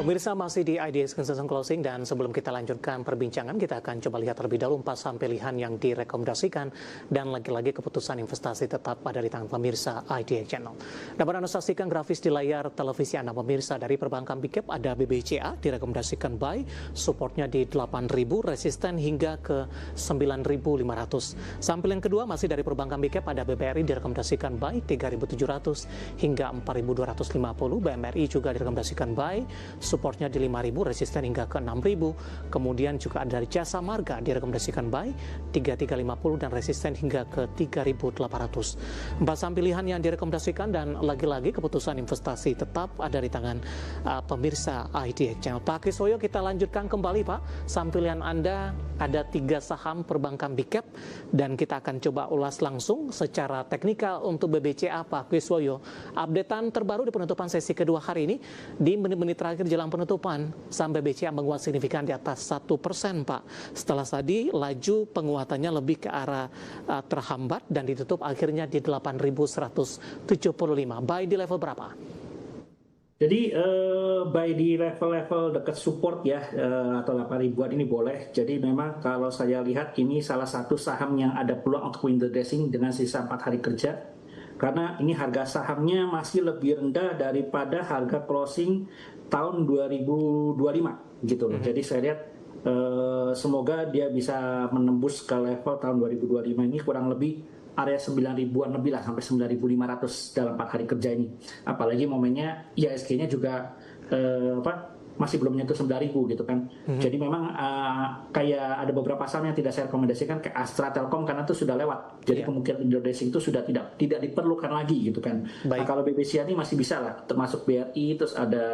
Pemirsa masih di IDX Consistent Closing dan sebelum kita lanjutkan perbincangan kita akan coba lihat terlebih dahulu 4 saham pilihan yang direkomendasikan dan lagi-lagi keputusan investasi tetap ada di tangan pemirsa IDX Channel. Dapat Anda saksikan grafis di layar televisi Anda pemirsa dari perbankan Big Cap ada BBCA direkomendasikan buy, supportnya di 8.000, resisten hingga ke 9.500. Saham pilihan kedua masih dari perbankan Big Cap ada BBRI direkomendasikan buy 3.700 hingga 4.250, BMRI juga direkomendasikan buy, supportnya di 5.000, resisten hingga ke 6.000. Kemudian juga ada dari Jasa Marga direkomendasikan buy 3.350 dan resisten hingga ke 3.800. 4 saham pilihan yang direkomendasikan dan lagi-lagi keputusan investasi tetap ada di tangan pemirsa IDX Channel. Pak Kiswoyo, kita lanjutkan kembali Pak. Saham pilihan Anda ada 3 saham perbankan Big Cap dan kita akan coba ulas langsung secara teknikal untuk BBCA Pak Kiswoyo. Updatean terbaru di penutupan sesi kedua hari ini di menit-menit terakhir jelang penutupan, saham BBCA menguat signifikan di atas 1% Pak. Setelah tadi laju penguatannya lebih ke arah terhambat dan ditutup akhirnya di 8.175. Buy di level berapa? Jadi buy di level-level dekat support ya, atau 8.000-an ini boleh. Jadi memang kalau saya lihat ini salah satu saham yang ada peluang untuk window dressing dengan sisa 4 hari kerja. Karena ini harga sahamnya masih lebih rendah daripada harga closing tahun 2025 gitu loh. Jadi saya lihat semoga dia bisa menembus ke level tahun 2025 ini kurang lebih area 9.000-an lebih lah, sampai 9.500 dalam 4 hari kerja ini. Apalagi momennya IHSG-nya juga masih belum menyentuh 9.000 gitu kan. Jadi memang kayak ada beberapa saham yang tidak saya rekomendasikan kayak Astra Telkom karena itu sudah lewat. Jadi kemungkinan window dressing itu sudah tidak diperlukan lagi gitu kan. Nah, kalau BBCA ini masih bisa lah, termasuk BRI, terus ada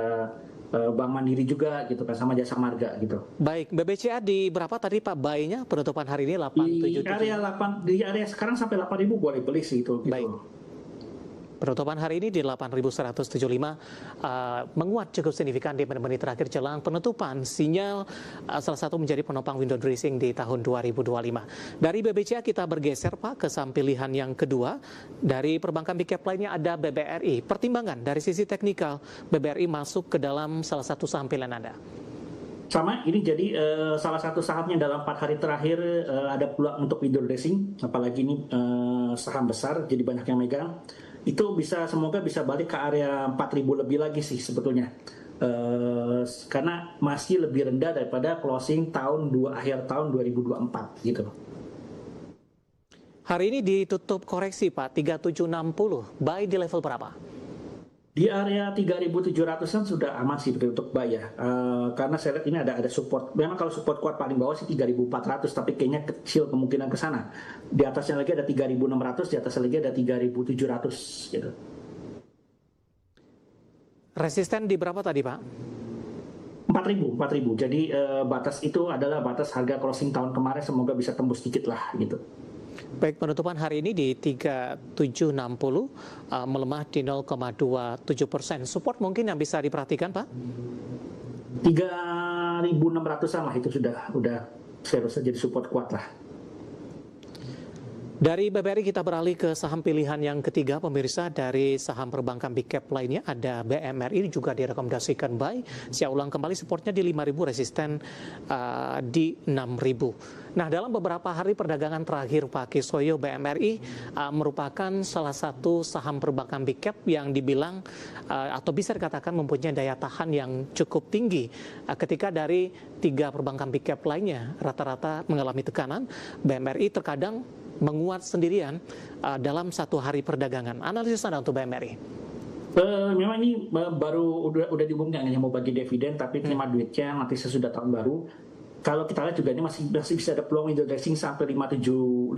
Bank Mandiri juga gitu kan, sama Jasa Marga gitu. Baik, BBCA di berapa tadi Pak buy-nya penutupan hari ini? 877. Di area sekarang sampai 8.000 boleh beli sih itu. Baik. Gitu. Penutupan hari ini di 8.175 menguat cukup signifikan di menit-menit terakhir jelang penutupan. Sinyal salah satu menjadi penopang window dressing di tahun 2025. Dari BBCA kita bergeser Pak ke saham pilihan yang kedua. Dari perbankan Big Cap lainnya ada BBRI. Pertimbangan dari sisi teknikal BBRI masuk ke dalam salah satu saham pilihan Anda. Sama, ini jadi salah satu sahamnya dalam 4 hari terakhir ada peluang untuk window dressing. Apalagi ini saham besar, jadi banyak yang megang. Itu semoga bisa balik ke area 4.000 lebih lagi sih sebetulnya. Karena masih lebih rendah daripada closing akhir tahun 2024 gitu. Hari ini ditutup koreksi Pak, 3760. Buy di level berapa? Di area 3.700-an sudah aman sih untuk buy ya. Karena saya lihat ini ada support. Memang kalau support kuat paling bawah sih 3.400, tapi kayaknya kecil kemungkinan ke sana. Di atasnya lagi ada 3.600, di atasnya lagi ada 3.700 gitu. Resisten di berapa tadi Pak? 4.000. Jadi batas itu adalah batas harga closing tahun kemarin, semoga bisa tembus sedikit lah gitu. Baik, penutupan hari ini di 3760 melemah di 0,27%. Support mungkin yang bisa diperhatikan Pak? 3.600-an lah, itu udah seharusnya jadi support kuat lah. Dari BBRI kita beralih ke saham pilihan yang ketiga pemirsa. Dari saham perbankan Big Cap lainnya ada BMRI juga direkomendasikan buy. Saya ulang kembali, supportnya di 5.000, resisten di 6.000. Nah, dalam beberapa hari perdagangan terakhir Pak Kiswoyo, BMRI merupakan salah satu saham perbankan Big Cap yang dibilang atau bisa dikatakan mempunyai daya tahan yang cukup tinggi. Ketika dari 3 perbankan Big Cap lainnya rata-rata mengalami tekanan, BMRI terkadang menguat sendirian dalam 1 hari perdagangan. Analisis Anda untuk BMRI? Memang ini baru udah diumumkan hanya mau bagi dividen, tapi terima duitnya nanti sesudah tahun baru. Kalau kita lihat juga ini masih bisa ada peluang window dressing sampai 5750.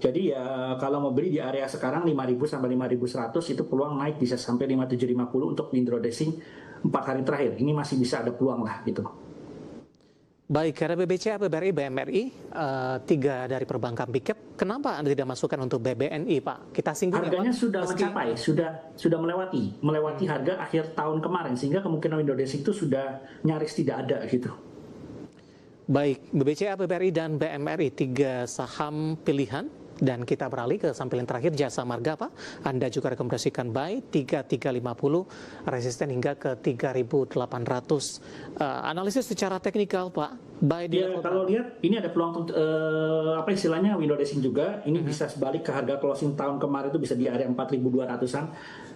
Jadi ya kalau mau beli di area sekarang 5.000 sampai 5.100 itu peluang naik bisa sampai 5750 untuk window dressing 4 hari terakhir. Ini masih bisa ada peluang lah gitu. Baik, karena BBCA, BBRI, BMRI, 3 dari perbankan Big Cap, kenapa Anda tidak masukkan untuk BBNI, Pak? Kita singgung harganya ya, Pak? Sudah mencapai, sudah melewati harga akhir tahun kemarin, sehingga kemungkinan window dressing itu sudah nyaris tidak ada gitu. Baik, BBCA, BBRI, dan BMRI, 3 saham pilihan Dan kita beralih ke samping yang terakhir, Jasa Marga Pak. Anda juga rekomendasikan buy 3350, resisten hingga ke 3800. Analisis secara teknikal Pak, buy di Ya, kalau lihat ini ada peluang apa istilahnya window dressing juga. Ini bisa sebalik ke harga closing tahun kemarin itu bisa di area 4.200-an.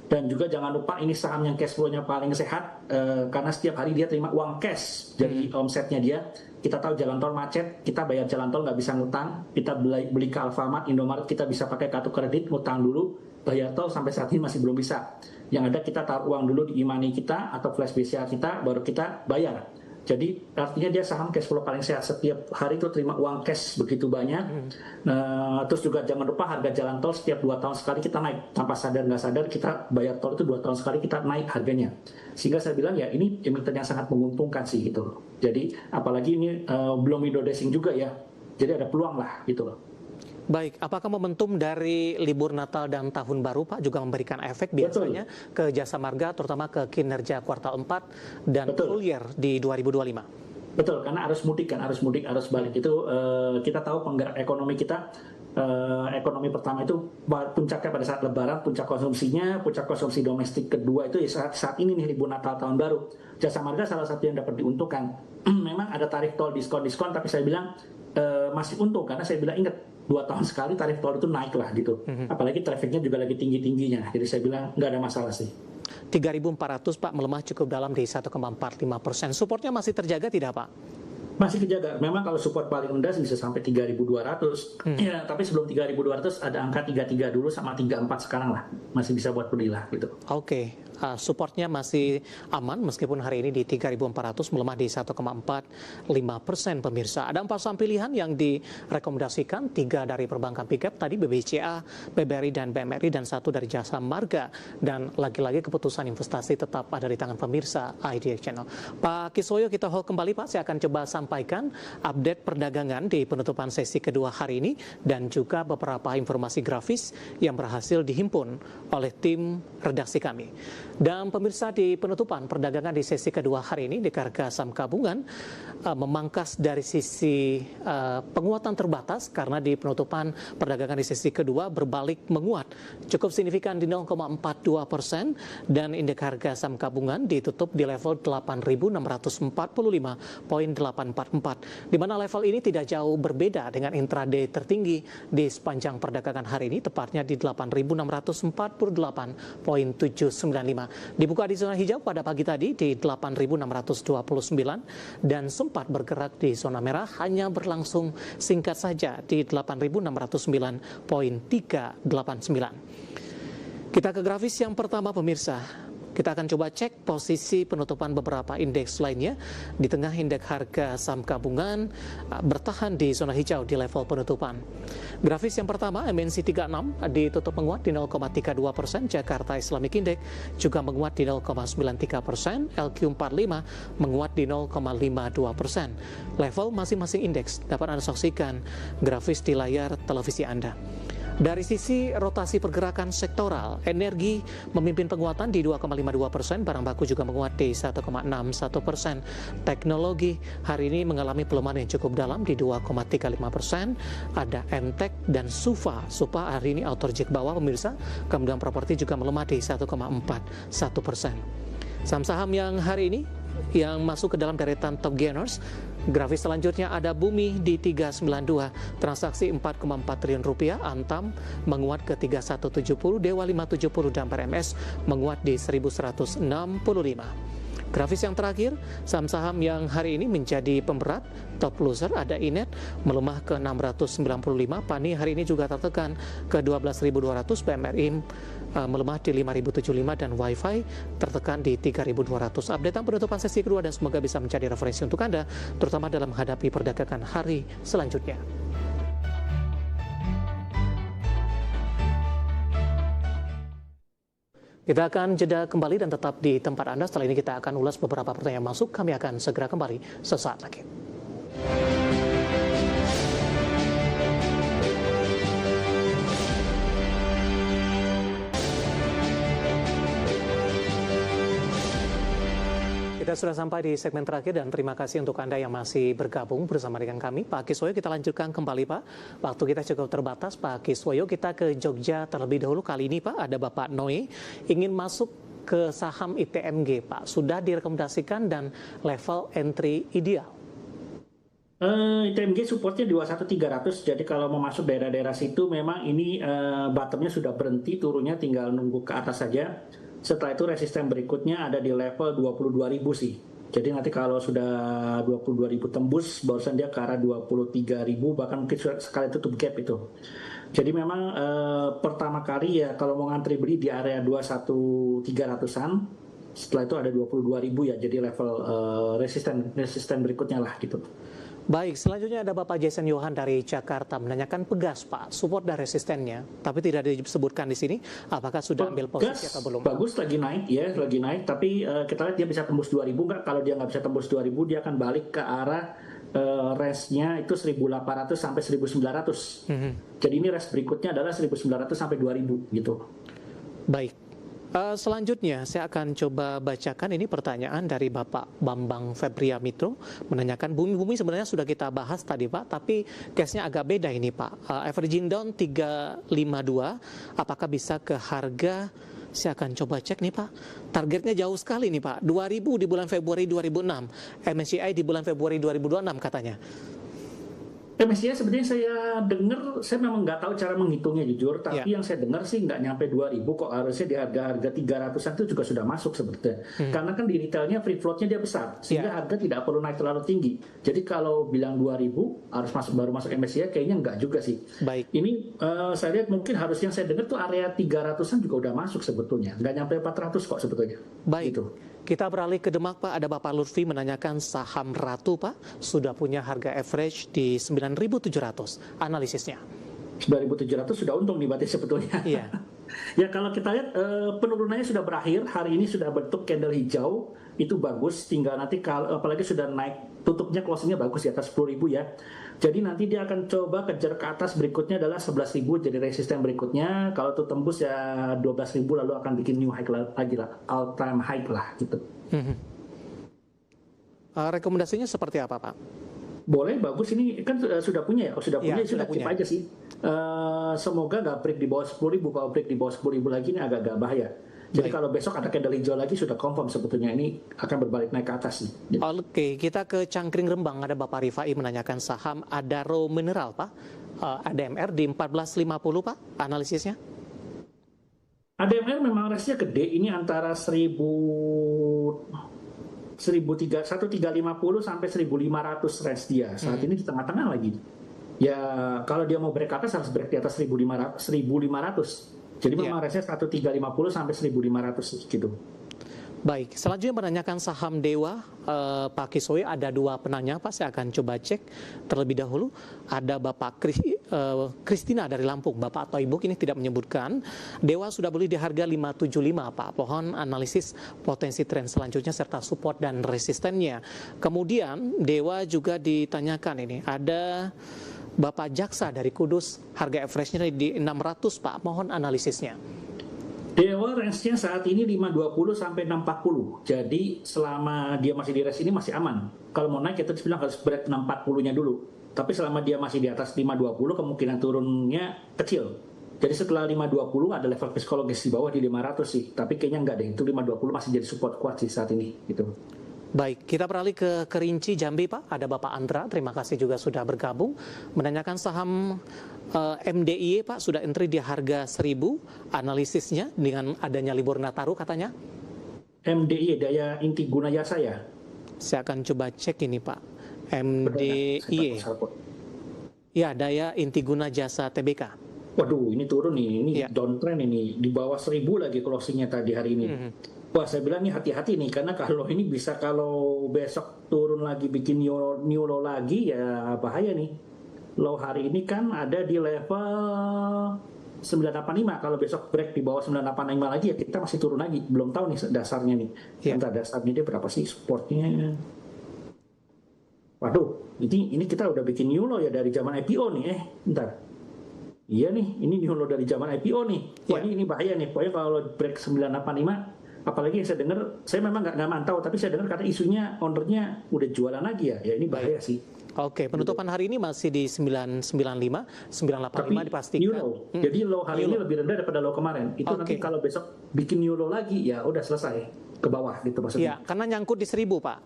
Dan juga jangan lupa ini saham yang cash flow-nya paling sehat karena setiap hari dia terima uang cash. Jadi omsetnya dia, kita tahu jalan tol macet, kita bayar jalan tol nggak bisa ngutang, kita beli ke Alfamart, Indomaret kita bisa pakai kartu kredit, ngutang dulu, bayar tol sampai saat ini masih belum bisa. Yang ada kita taruh uang dulu di e-money kita atau flash BCA kita, baru kita bayar. Jadi artinya dia saham cash flow paling sehat, setiap hari itu terima uang cash begitu banyak. Terus juga jangan lupa harga jalan tol setiap 2 tahun sekali kita naik, tanpa sadar nggak sadar kita bayar tol itu 2 tahun sekali kita naik harganya. Sehingga saya bilang ya ini emiten yang sangat menguntungkan sih gitu. Jadi apalagi ini belum window dressing juga ya, jadi ada peluang lah gitu loh. Baik, apakah momentum dari libur Natal dan Tahun Baru Pak juga memberikan efek biasanya ke Jasa Marga, terutama ke kinerja kuartal 4 dan full year di 2025? Betul, karena arus mudik kan, arus balik itu kita tahu penggerak ekonomi kita, ekonomi pertama itu puncaknya pada saat Lebaran, puncak konsumsi domestik kedua itu ya saat ini nih libur Natal Tahun Baru. Jasa Marga salah satu yang dapat diuntungkan. Memang ada tarif tol diskon, tapi saya bilang masih untung karena saya bilang ingat 2 tahun sekali tarif tol itu naik lah gitu. Apalagi trafficnya juga lagi tinggi-tingginya. Jadi saya bilang nggak ada masalah sih. 3.400 Pak, melemah cukup dalam di 1,45%. Supportnya masih terjaga tidak Pak? Masih terjaga. Memang kalau support paling rendah bisa sampai 3.200. Ya, tapi sebelum 3.200 ada angka 33 dulu sama 34 sekarang lah. Masih bisa buat beli lah gitu. Oke. Supportnya masih aman meskipun hari ini di 3.400 melemah di 1,45% pemirsa. Ada 4 saham pilihan yang direkomendasikan, 3 dari perbankan pickup tadi BBCA, BBRI dan BMRI, dan 1 dari Jasa Marga. Dan lagi-lagi keputusan investasi tetap ada di tangan pemirsa IDX Channel. Pak Kiswoyo, kita hold kembali Pak. Saya akan coba sampaikan update perdagangan di penutupan sesi kedua hari ini dan juga beberapa informasi grafis yang berhasil dihimpun oleh tim redaksi kami. Dan pemirsa, di penutupan perdagangan di sesi kedua hari ini di harga saham gabungan memangkas dari sisi penguatan terbatas karena di penutupan perdagangan di sesi kedua berbalik menguat cukup signifikan di 0,42% dan indeks harga saham gabungan ditutup di level 8.645,844, di mana level ini tidak jauh berbeda dengan intraday tertinggi di sepanjang perdagangan hari ini, tepatnya di 8.648,795. Dibuka di zona hijau pada pagi tadi di 8.629 dan sempat bergerak di zona merah, hanya berlangsung singkat saja di 8.609,389. Kita ke grafis yang pertama pemirsa. Kita akan coba cek posisi penutupan beberapa indeks lainnya. Di tengah indeks harga saham gabungan bertahan di zona hijau di level penutupan. Grafis yang pertama, MNC 36 ditutup menguat di 0,32%, Jakarta Islamic Index juga menguat di 0,93%, LQ45 menguat di 0,52%. Level masing-masing indeks dapat Anda saksikan grafis di layar televisi Anda. Dari sisi rotasi pergerakan sektoral, energi memimpin penguatan di 2,52%, barang baku juga menguat di 1,61%. Teknologi hari ini mengalami pelemahan yang cukup dalam di 2,35%. Ada MTEK dan SUFA. SUFA hari ini outerjek bawah pemirsa, kemudian properti juga melemah di 1,41%. Saham-saham yang hari ini yang masuk ke dalam deretan top gainers. Grafis selanjutnya ada Bumi di 392, transaksi 4,4 triliun rupiah, Antam menguat ke 3170, Dewa 570 dan PRMS menguat di 1165. Grafis yang terakhir, saham-saham yang hari ini menjadi pemberat, top loser ada Inet melemah ke 695, Pani hari ini juga tertekan ke 12.200, PMRI melemah di 5.075 dan Wi-Fi tertekan di 3.200. Updatean penutupan sesi kedua dan semoga bisa menjadi referensi untuk Anda, terutama dalam menghadapi perdagangan hari selanjutnya. Kita akan jeda kembali dan tetap di tempat Anda. Setelah ini kita akan ulas beberapa pertanyaan masuk. Kami akan segera kembali sesaat lagi. Kita Kita sudah sampai di segmen terakhir dan terima kasih untuk Anda yang masih bergabung bersama dengan kami. Pak Kiswoyo, kita lanjutkan kembali Pak. Waktu kita cukup terbatas Pak Kiswoyo, kita ke Jogja terlebih dahulu. Kali ini Pak ada Bapak Noe ingin masuk ke saham ITMG Pak. Sudah direkomendasikan dan level entry ideal. ITMG supportnya di 21.300, jadi kalau mau masuk daerah-daerah situ memang ini bottomnya sudah berhenti, turunnya tinggal nunggu ke atas saja. Setelah itu resisten berikutnya ada di level 22.000 sih. Jadi nanti kalau sudah 22.000 tembus, barusan dia ke arah 23.000, bahkan mungkin sekali tutup gap itu. Jadi memang pertama kali ya kalau mau ngantri beli di area 21.300-an, setelah itu ada 22.000 ya, jadi level resisten berikutnya lah gitu. Baik, selanjutnya ada Bapak Jason Johan dari Jakarta menanyakan Pegas, Pak, support dan resistennya, tapi tidak disebutkan di sini. Apakah sudah ambil posisi atau belum? Bagus, lagi naik ya, lagi naik. Tapi kita lihat dia bisa tembus 2.000 nggak? Kalau dia nggak bisa tembus 2.000, dia akan balik ke arah range-nya itu 1.800 sampai 1.900. Jadi ini range berikutnya adalah 1.900 sampai 2.000 gitu. Baik. Selanjutnya saya akan coba bacakan ini pertanyaan dari Bapak Bambang Febria Mitro menanyakan bumi sebenarnya sudah kita bahas tadi Pak, tapi case-nya agak beda ini Pak. Averaging down 352, apakah bisa ke harga, saya akan coba cek nih Pak. Targetnya jauh sekali nih Pak, 2.000 di bulan Februari 2006, MSCI di bulan Februari 2026 katanya. MSCI sebenarnya saya dengar, saya memang nggak tahu cara menghitungnya jujur, tapi yang saya dengar sih nggak nyampe 2.000 kok, harusnya di harga 300-an itu juga sudah masuk sebetulnya. Karena kan di retailnya free floatnya dia besar, sehingga harga tidak perlu naik terlalu tinggi. Jadi kalau bilang 2.000 harus baru masuk MSCI, kayaknya nggak juga sih. Baik. Ini saya lihat mungkin harus yang saya dengar tuh area 300-an juga udah masuk sebetulnya, nggak nyampe 400 kok sebetulnya. Baik. Gitu. Kita beralih ke Demak Pak, ada Bapak Lutfi menanyakan saham Ratu Pak, sudah punya harga average di 9.700, analisisnya. 9.700 sudah untung nih berarti sebetulnya. Iya. Ya kalau kita lihat penurunannya sudah berakhir, hari ini sudah bentuk candle hijau, itu bagus, tinggal nanti kalau apalagi sudah naik, tutupnya closingnya bagus di atas 10.000 ya. Jadi nanti dia akan coba kejar ke atas, berikutnya adalah 11.000 jadi resisten berikutnya. Kalau itu tembus ya 12.000 lalu akan bikin new high lagi lah, all time high lah gitu. Rekomendasinya seperti apa Pak? Boleh, bagus, ini kan sudah punya ya, kalau sudah punya sudah keep aja sih. Semoga nggak break di bawah 10.000, kalau break di bawah 10.000 lagi ini agak bahaya. Jadi kalau besok ada candle hijau lagi sudah confirm sebetulnya ini akan berbalik naik ke atas nih. Oke, kita ke Cangkring Rembang, ada Bapak Rifai menanyakan saham Adaro Mineral Pak, ADMR di 14.50 Pak, analisisnya? ADMR memang range-nya gede, ini antara 1.350 sampai 1.500 range dia. Saat ini di tengah-tengah lagi. Ya kalau dia mau break atas harus break di atas 1.500. Jadi memang range-nya 1.350 sampai 1.500 gitu. Baik, selanjutnya menanyakan saham Dewa, Pak Kiswoyo, ada dua penanya Pak, saya akan coba cek terlebih dahulu. Ada Bapak Kristina dari Lampung, Bapak Toibuk ini tidak menyebutkan. Dewa sudah beli di harga 575 Pak, pohon analisis potensi tren selanjutnya serta support dan resistennya. Kemudian Dewa juga ditanyakan ini, ada Bapak Jaksa dari Kudus, harga average-nya di 600 Pak, mohon analisisnya. Dewa range-nya saat ini 520 sampai 640. Jadi selama dia masih di range ini masih aman. Kalau mau naik kita bilang harus break 640-nya dulu. Tapi selama dia masih di atas 520 kemungkinan turunnya kecil. Jadi setelah 520 ada level psikologis di bawah di 500 sih. Tapi kayaknya enggak deh, itu 520 masih jadi support kuat sih saat ini gitu. Baik, kita beralih ke Kerinci Jambi Pak. Ada Bapak Andra, terima kasih juga sudah bergabung. Menanyakan saham MDIE Pak, sudah entry di harga 1.000. Analisisnya dengan adanya libur Nataru katanya. MDIE, daya inti guna jasa ya? Saya akan coba cek ini Pak. MDIE. Ya, daya inti guna jasa TBK. Waduh, ini turun nih. Ini downtrend ini. Di bawah 1.000 lagi closingnya tadi hari ini. Wah, saya bilang nih hati-hati nih, karena kalau ini bisa kalau besok turun lagi bikin new low lagi ya bahaya nih. Low hari ini kan ada di level 985, kalau besok break di bawah 985 lagi ya kita masih turun lagi. Belum tahu nih dasarnya nih. Entah dasarnya dia berapa sih supportnya. Waduh, ini kita udah bikin new low ya dari zaman IPO nih. Bentar. Iya nih, ini new low dari zaman IPO nih. Wah, ini bahaya nih. Pokoknya kalau break 985 apalagi yang saya dengar, saya memang nggak mantau, tapi saya dengar karena isunya ownernya udah jualan lagi ya ini bahaya sih. Oke, penutupan hari ini masih di 995, 985 Tapi dipastikan. new low. Jadi low hari ini lebih rendah daripada low kemarin. Itu nanti Oke. kalau besok bikin new low lagi, ya udah selesai ke bawah gitu maksudnya. Ya, karena nyangkut di 1000, Pak.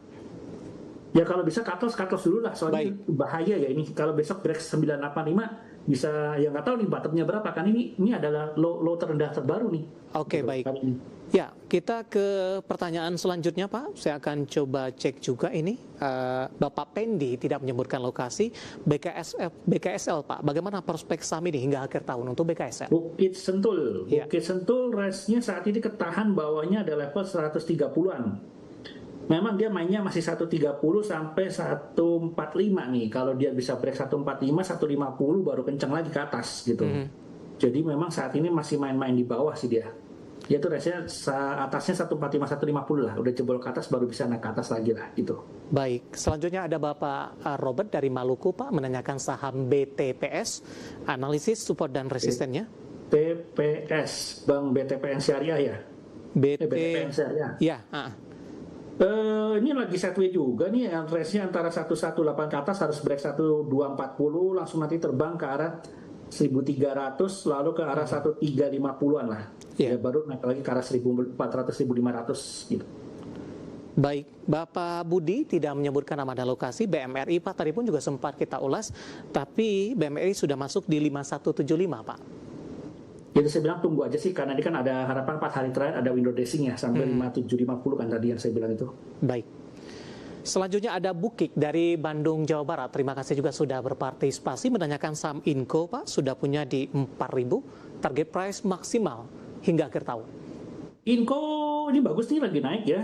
Ya kalau bisa cut loss dulu lah, soalnya Baik. bahaya ya ini. Kalau besok break 985 bisa, ya nggak tahu nih bottomnya berapa kan, ini adalah low terendah terbaru nih. Oke, Gitu, baik. kali ini. Ya, kita ke pertanyaan selanjutnya, Pak. Saya akan coba cek juga ini. Bapak Pendi tidak menyebutkan lokasi BKSL, Pak. Bagaimana prospek saham ini hingga akhir tahun untuk BKSL? Bukit Sentul. Ya. Bukit Sentul rate-nya saat ini ketahan bawahnya ada level 130-an. Memang dia mainnya masih 130 sampai 145 nih. Kalau dia bisa break 145, 150 baru kencang lagi ke atas gitu. Jadi memang saat ini masih main-main di bawah sih dia. Dia tuh rate-nya atasnya 145, 150 lah. Udah jebol ke atas baru bisa naik ke atas lagi lah gitu. Baik, selanjutnya ada Bapak Robert dari Maluku, Pak, menanyakan saham BTPS, analisis support dan resistennya. TPS, Bank BTPN Syariah ya? BTPN Syariah. Ya, Ini lagi sideways juga nih, range-nya antara 118 ke atas harus break 1240, langsung nanti terbang ke arah 1300, lalu ke arah 1350-an lah. Iya. Ya baru naik lagi ke arah 1400, 1500 gitu. Baik, Bapak Budi tidak menyebutkan nama dan lokasi. BMRI, Pak, tadi pun juga sempat kita ulas, tapi BMRI sudah masuk di 5175, Pak. Jadi saya bilang tunggu aja sih, karena ini kan ada harapan 4 hari terakhir ada window dressing ya, sampai 5750 kan tadi yang saya bilang itu. Baik. Selanjutnya ada Bukik dari Bandung, Jawa Barat. Terima kasih juga sudah berpartisipasi, menanyakan saham Inco, Pak, sudah punya di 4.000, target price maksimal hingga akhir tahun. Inco ini bagus nih, lagi naik ya.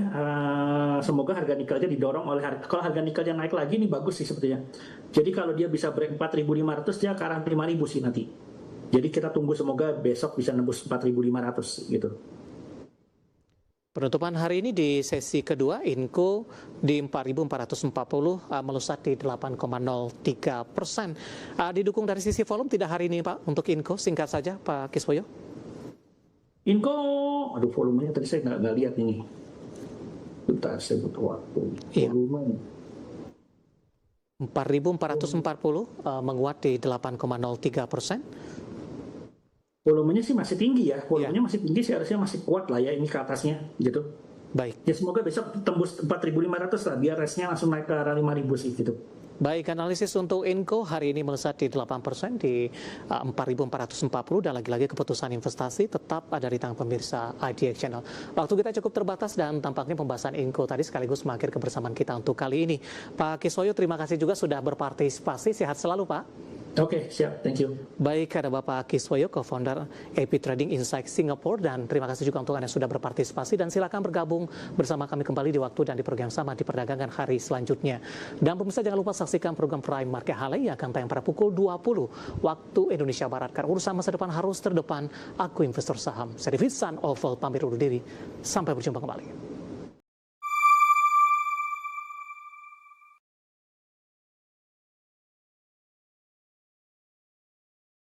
Semoga harga nikelnya didorong oleh kalau harga nikelnya naik lagi ini bagus sih sepertinya. Jadi kalau dia bisa break 4.500 dia ke arah 5.000 sih nanti. Jadi kita tunggu semoga besok bisa nembus 4.500 gitu. Penutupan hari ini di sesi kedua, Inco di 4.440 melesat di 8,03%. Didukung dari sisi volume tidak hari ini, Pak, untuk Inco? Singkat saja, Pak Kiswoyo. Inco, aduh volumenya tadi saya nggak lihat ini. Bentar, saya butuh waktu. Iya. Volume. 4.440 menguat di 8,03%. Volumenya sih masih tinggi ya. Volumenya masih tinggi, seharusnya masih kuat lah ya ini ke atasnya gitu. Baik. Ya semoga besok tembus 4.500 lah, biar rate-nya langsung naik ke arah 5.000 sih gitu. Baik, analisis untuk Inco hari ini melesat di 8% di 4.440 dan lagi-lagi keputusan investasi tetap ada di tangan pemirsa IDX Channel. Waktu kita cukup terbatas dan tampaknya pembahasan Inco tadi sekaligus mengakhiri kebersamaan kita untuk kali ini. Pak Kiswoyo, terima kasih juga sudah berpartisipasi. Sehat selalu, Pak. Oke, siap. Thank you. Baik, ada Bapak Kiswoyo, co-founder AP Trading Insight Singapore, dan terima kasih juga untuk Anda sudah berpartisipasi dan silakan bergabung bersama kami kembali di waktu dan di program sama di perdagangan hari selanjutnya. Dan pemirsa jangan lupa saksikan program Prime Market Hale yang akan tayang pada pukul 20 waktu Indonesia Barat. Karena urusan masa depan harus terdepan, aku investor saham. Saya David San Oval pamit undur diri. Sampai berjumpa kembali.